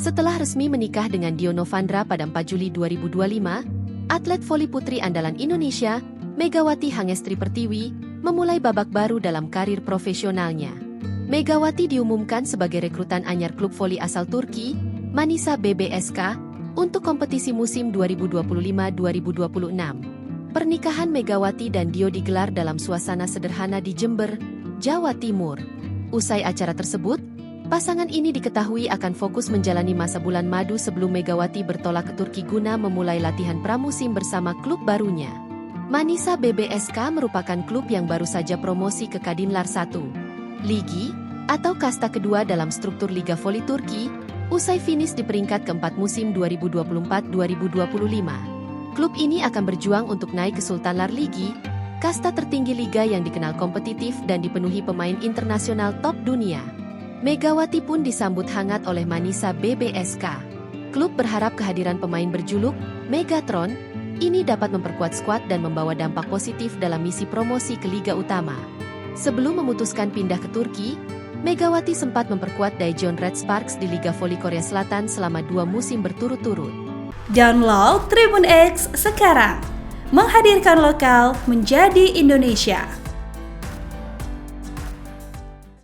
Setelah resmi menikah dengan Dio Novandra pada 4 Juli 2025, atlet voli putri andalan Indonesia, Megawati Hangestri Pertiwi, memulai babak baru dalam karir profesionalnya. Megawati diumumkan sebagai rekrutan anyar klub voli asal Turki, Manisa BBSK, untuk kompetisi musim 2025-2026. Pernikahan Megawati dan Dio digelar dalam suasana sederhana di Jember, Jawa Timur. Usai acara tersebut, pasangan ini diketahui akan fokus menjalani masa bulan madu sebelum Megawati bertolak ke Turki guna memulai latihan pramusim bersama klub barunya. Manisa BBSK merupakan klub yang baru saja promosi ke Kadinlar 1 Ligi, atau kasta kedua dalam struktur Liga Voli Turki, usai finish di peringkat keempat musim 2024-2025. Klub ini akan berjuang untuk naik ke Sultanlar Ligi, kasta tertinggi liga yang dikenal kompetitif dan dipenuhi pemain internasional top dunia. Megawati pun disambut hangat oleh Manisa BBSK. Klub berharap kehadiran pemain berjuluk Megatron ini dapat memperkuat skuad dan membawa dampak positif dalam misi promosi ke Liga Utama. Sebelum memutuskan pindah ke Turki, Megawati sempat memperkuat Daejeon Red Sparks di Liga Voli Korea Selatan selama 2 musim berturut-turut. Download Tribun X sekarang, menghadirkan lokal menjadi Indonesia.